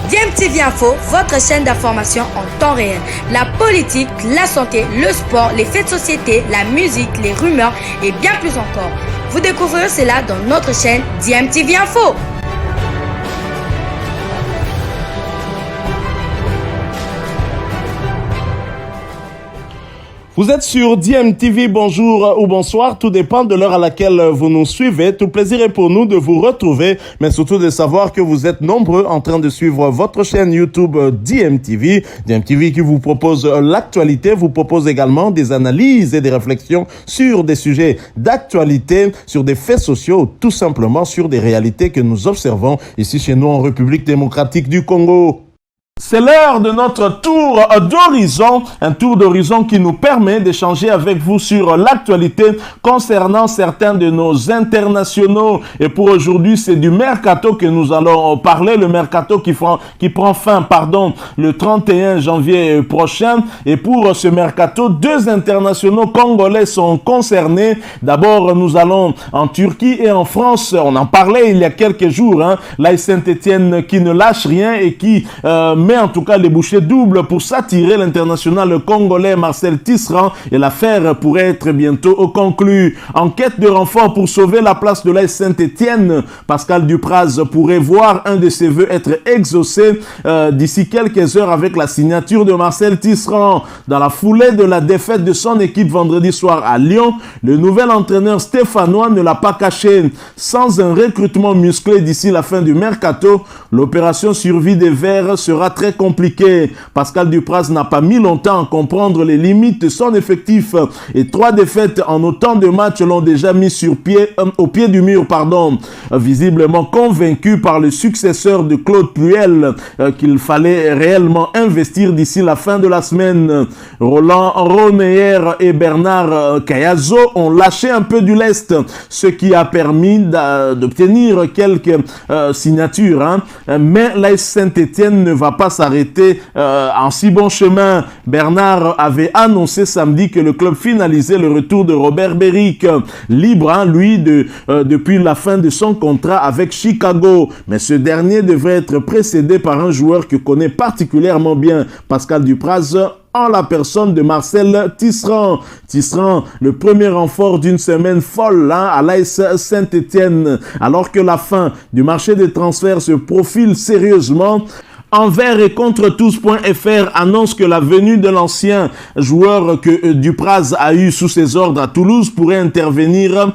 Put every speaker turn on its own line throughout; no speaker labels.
DMTV Info, votre chaîne d'information en temps réel. La politique, la santé, le sport, les faits de société, la musique, les rumeurs et bien plus encore. Vous découvrirez cela dans notre chaîne DMTV Info.
Vous êtes sur DMTV, bonjour ou bonsoir, tout dépend de l'heure à laquelle vous nous suivez. Tout plaisir est pour nous de vous retrouver, mais surtout de savoir que vous êtes nombreux en train de suivre votre chaîne YouTube DMTV. DMTV qui vous propose l'actualité, vous propose également des analyses et des réflexions sur des sujets d'actualité, sur des faits sociaux, tout simplement sur des réalités que nous observons ici chez nous en République démocratique du Congo. C'est l'heure de notre tour d'horizon, un tour d'horizon qui nous permet d'échanger avec vous sur l'actualité concernant certains de nos internationaux. Et pour aujourd'hui, c'est du mercato que nous allons parler, le mercato qui prend fin, le 31 janvier prochain. Et pour ce mercato, 2 internationaux congolais sont concernés. D'abord, nous allons en Turquie et en France. On en parlait il y a quelques jours, l'AS Saint-Étienne qui ne lâche rien et qui met en tout cas les bouchées doubles pour s'attirer l'international congolais Marcel Tisserand et l'affaire pourrait être bientôt conclue. En quête de renfort pour sauver la place de l'AS Saint-Étienne, Pascal Dupraz pourrait voir un de ses vœux être exaucé d'ici quelques heures avec la signature de Marcel Tisserand. Dans la foulée de la défaite de son équipe vendredi soir à Lyon, le nouvel entraîneur stéphanois ne l'a pas caché. Sans un recrutement musclé d'ici la fin du mercato, l'opération survie des Verts sera très compliqué. Pascal Dupraz n'a pas mis longtemps à comprendre les limites de son effectif et 3 défaites en autant de matchs l'ont déjà mis au pied du mur, visiblement convaincu par le successeur de Claude Puel qu'il fallait réellement investir d'ici la fin de la semaine. Roland Romeyer et Bernard Kayazo ont lâché un peu du lest, ce qui a permis d'obtenir quelques signatures, mais l'AS Saint-Étienne ne va pas s'arrêter en si bon chemin. Bernard avait annoncé samedi que le club finalisait le retour de Robert Beric, libre lui depuis la fin de son contrat avec Chicago, mais ce dernier devrait être précédé par un joueur que connaît particulièrement bien Pascal Dupraz, en la personne de Marcel Tisserand. Tisserand, le premier renfort d'une semaine folle à l'AS Saint-Étienne, alors que la fin du marché des transferts se profile sérieusement. Envers et contre tous.fr annonce que la venue de l'ancien joueur que Dupraz a eu sous ses ordres à Toulouse pourrait intervenir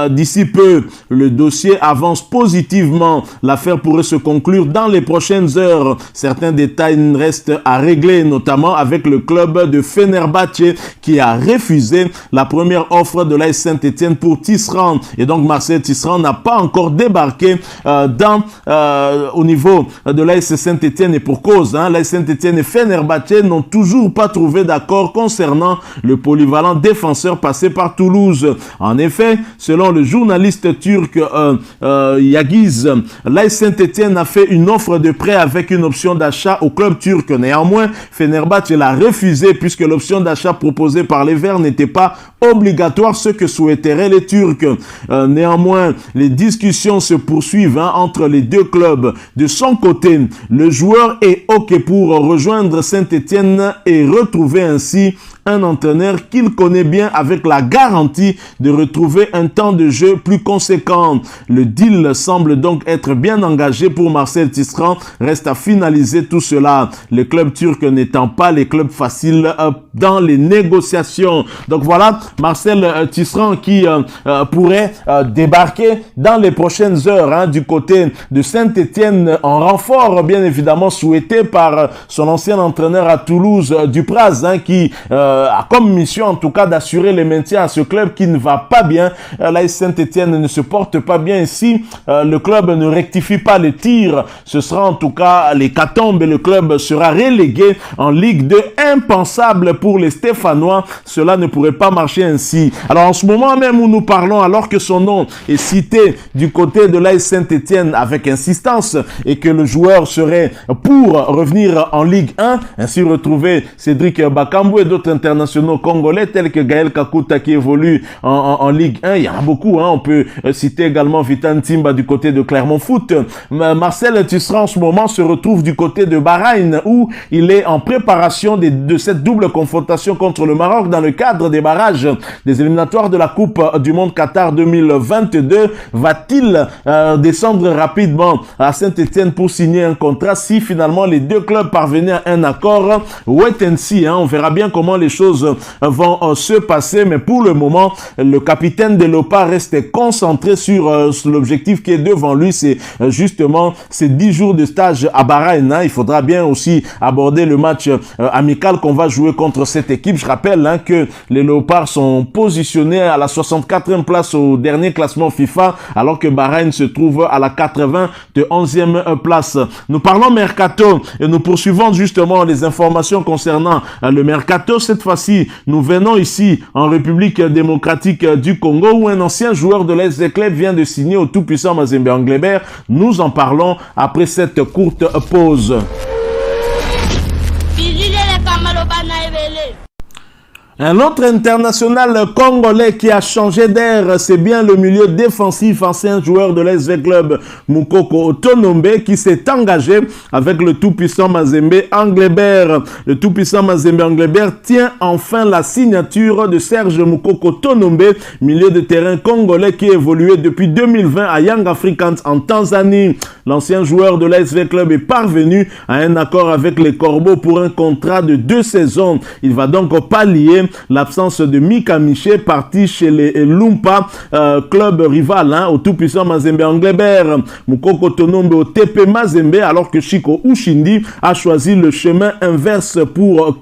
d'ici peu. Le dossier avance positivement. L'affaire pourrait se conclure dans les prochaines heures. Certains détails restent à régler, notamment avec le club de Fenerbahçe qui a refusé la première offre de l'AS Saint-Étienne pour Tisserand. Et donc Marcel Tisserand n'a pas encore débarqué au niveau de l'AS Saint-Étienne. Et pour cause, l'AS Saint-Étienne et Fenerbahçe n'ont toujours pas trouvé d'accord concernant le polyvalent défenseur passé par Toulouse. En effet, selon le journaliste turc Yagiz, l'AS Saint-Étienne a fait une offre de prêt avec une option d'achat au club turc. Néanmoins, Fenerbahçe l'a refusé puisque l'option d'achat proposée par les Verts n'était pas obligatoire, ce que souhaiteraient les Turcs. Néanmoins, les discussions se poursuivent entre les deux clubs. De son côté, le joueur est OK pour rejoindre Saint-Étienne et retrouver ainsi un entraîneur qu'il connaît bien avec la garantie de retrouver un temps de jeu plus conséquent. Le deal semble donc être bien engagé pour Marcel Tisserand. Reste à finaliser tout cela. Les clubs turcs n'étant pas les clubs faciles dans les négociations. Donc voilà, Marcel Tisserand qui pourrait débarquer dans les prochaines heures du côté de Saint-Étienne en renfort, bien évidemment souhaité par son ancien entraîneur à Toulouse, Dupraz, qui a comme mission en tout cas d'assurer le maintien à ce club qui ne va pas bien. L'AS Saint-Étienne ne se porte pas bien ici. Le club ne rectifie pas les tirs. Ce sera en tout cas l'hécatombe et le club sera relégué en Ligue 2. Impensable pour les Stéphanois. Cela ne pourrait pas marcher ainsi. Alors en ce moment même où nous parlons, alors que son nom est cité du côté de l'AS Saint-Étienne avec insistance et que le joueur serait pour revenir en Ligue 1, ainsi retrouver Cédric Bakambu et d'autres internationaux congolais tels que Gaël Kakuta qui évolue en Ligue 1. Il y en a beaucoup, hein. On peut citer également Vitan Timba du côté de Clermont Foot. Marcel Tisserand en ce moment se retrouve du côté de Bahreïn où il est en préparation de cette double confrontation contre le Maroc dans le cadre des barrages des éliminatoires de la Coupe du Monde Qatar 2022. Va-t-il descendre rapidement à Saint-Etienne pour signer un contrat si finalement les deux clubs parvenaient à un accord? Wait and see, hein. On verra bien comment les choses vont se passer, mais pour le moment, le capitaine de l'OPA reste concentré sur l'objectif qui est devant lui, c'est justement ces 10 jours de stage à Bahreïn, hein. Il faudra bien aussi aborder le match amical qu'on va jouer contre cette équipe. Je rappelle, hein, que les Léopards sont positionnés à la 64e place au dernier classement FIFA, alors que Bahreïn se trouve à la 91e place. Nous parlons mercato et nous poursuivons justement les informations concernant le mercato. Cette fois-ci, nous venons ici en République démocratique du Congo où un ancien joueur de l'AS Club vient de signer au tout-puissant Mazembe Anglebert. Nous en parlons après cette courte pause. Un autre international congolais qui a changé d'air, c'est bien le milieu défensif, ancien joueur de l'SV Club, Moukoko Otonombe, qui s'est engagé avec le tout-puissant Mazembe Anglebert. Le tout-puissant Mazembe Anglebert tient enfin la signature de Serge Moukoko Otonombe, milieu de terrain congolais qui évoluait depuis 2020 à Young Africans en Tanzanie. L'ancien joueur de l'SV Club est parvenu à un accord avec les Corbeaux pour un contrat de 2 saisons. Il va donc pallier l'absence de Mika Miché, parti chez les Lumpa, club rival, hein, au tout-puissant Mazembe Anglebert. Moukoko Otonombe au TP Mazembe, alors que Chico Ushindi a choisi le chemin inverse pour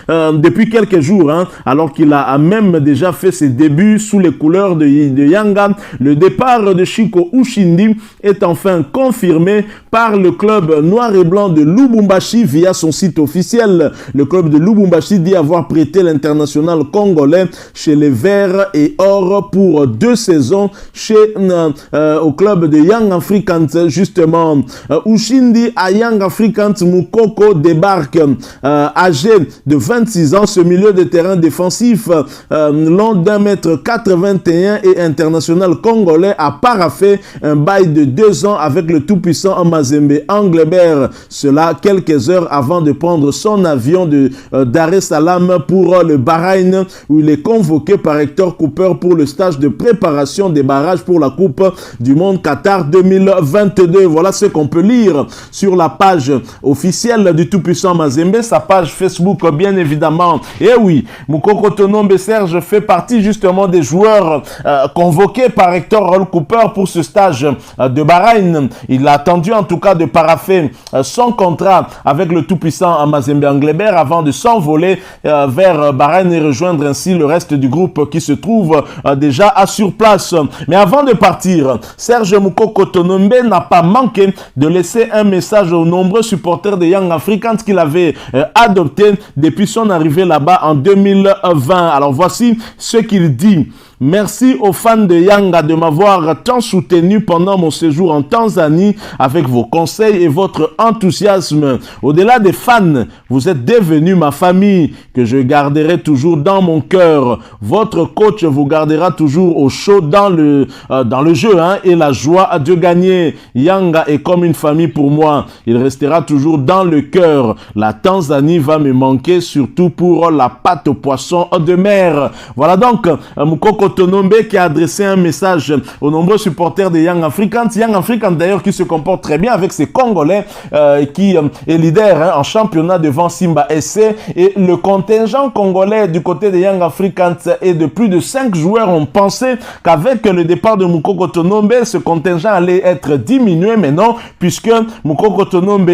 depuis quelques jours, hein, alors qu'il a même déjà fait ses débuts sous les couleurs de Yanga. Le départ de Chico Ushindi est enfin confirmé par le club noir et blanc de Lubumbashi via son site officiel. Le club de Lubumbashi dit avoir prêté l'international congolais chez les Verts et Or pour 2 saisons au club de Young Africans. Justement, Ushindi à Young Africans, Moukoko débarque âgé de 26 ans. Ce milieu de terrain défensif long d'1m81 et international congolais a paraphé un bail de 2 ans avec le tout-puissant Mazembe Anglebert. Cela quelques heures avant de prendre son avion de Dar es Salaam pour le Bahreïn, où il est convoqué par Hector Cooper pour le stage de préparation des barrages pour la Coupe du Monde Qatar 2022. Voilà ce qu'on peut lire sur la page officielle du tout-puissant Mazembe, sa page Facebook bien évidemment. Et oui, Moukoko Otonombe Serge fait partie justement des joueurs convoqués par Hector Cooper pour ce stage de Bahreïn. Il a attendu en tout cas de parapher son contrat avec le tout-puissant Mazembe Anglebert avant de s'envoler vers Bahreïn et rejoindre ainsi le reste du groupe qui se trouve déjà sur place. Mais avant de partir, Serge Moukoko Otonombe n'a pas manqué de laisser un message aux nombreux supporters de Young Africans qu'il avait adopté depuis son arrivée là-bas en 2020. Alors voici ce qu'il dit. Merci aux fans de Yanga de m'avoir tant soutenu pendant mon séjour en Tanzanie avec vos conseils et votre enthousiasme. Au-delà des fans, vous êtes devenus ma famille que je garderai toujours dans mon cœur. Votre coach vous gardera toujours au chaud dans le jeu, hein, et la joie de gagner. Yanga est comme une famille pour moi. Il restera toujours dans le cœur. La Tanzanie va me manquer, surtout pour la pâte aux poissons de mer. Voilà donc Moukoko Otonombe qui a adressé un message aux nombreux supporters de Young Africans. Young Africans d'ailleurs qui se comporte très bien avec ses Congolais qui est leader, hein, en championnat devant Simba SC. Et le contingent congolais du côté des Young Africans est de plus de 5 joueurs. On pensait qu'avec le départ de Moukoko Otonombe, ce contingent allait être diminué, mais non, puisque Moukoko Otonombe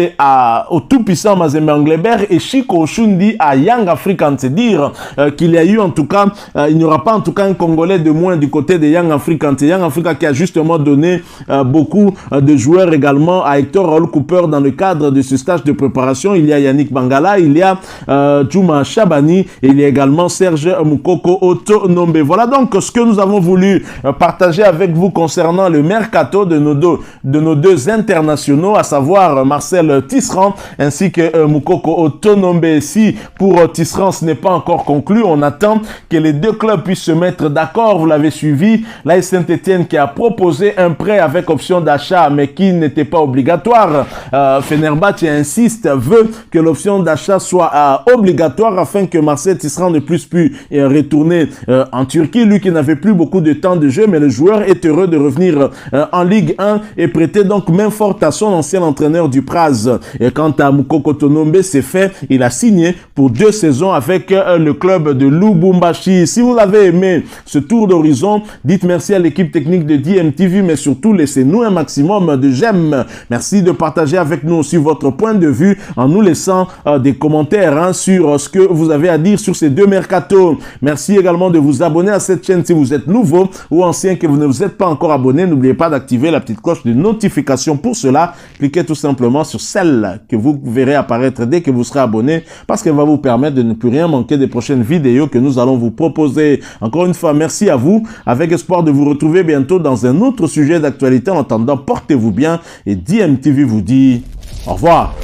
au tout-puissant Mazembe Anglebert et Chico Ushindi à Young Africans. C'est dire qu'il y a eu en tout cas, il n'y aura pas en tout cas un Congolais Congolais de moins du côté de Young Africa. Young Africa qui a justement donné beaucoup de joueurs également à Hector Raoul Cooper dans le cadre de ce stage de préparation. Il y a Yannick Mangala, il y a Djouma Chabani et il y a également Serge Moukoko Otonombe. Voilà donc ce que nous avons voulu partager avec vous concernant le mercato de nos deux internationaux, à savoir Marcel Tisserand ainsi que Moukoko Otonombe. Si pour Tisserand ce n'est pas encore conclu, on attend que les deux clubs puissent se mettre d'accord. Vous l'avez suivi, l'AS Saint-Etienne qui a proposé un prêt avec option d'achat mais qui n'était pas obligatoire. Fenerbahçe insiste, veut que l'option d'achat soit obligatoire afin que Marcel Tisserand ne puisse plus retourner en Turquie, lui qui n'avait plus beaucoup de temps de jeu, mais le joueur est heureux de revenir en Ligue 1 et prêter donc main forte à son ancien entraîneur du Praz. Et quant à Moukoko Otonombe, c'est fait, il a signé pour 2 saisons avec le club de Lubumbashi. Si vous avez aimé ce tour d'horizon, dites merci à l'équipe technique de DMTV, mais surtout laissez-nous un maximum de j'aime. Merci de partager avec nous aussi votre point de vue en nous laissant des commentaires sur ce que vous avez à dire sur ces deux mercatos. Merci également de vous abonner à cette chaîne si vous êtes nouveau ou ancien que vous ne vous êtes pas encore abonné. N'oubliez pas d'activer la petite cloche de notification. Pour cela, cliquez tout simplement sur celle que vous verrez apparaître dès que vous serez abonné parce qu'elle va vous permettre de ne plus rien manquer des prochaines vidéos que nous allons vous proposer. Encore une fois, merci à vous, avec espoir de vous retrouver bientôt dans un autre sujet d'actualité. En attendant, portez-vous bien et DMTV vous dit au revoir.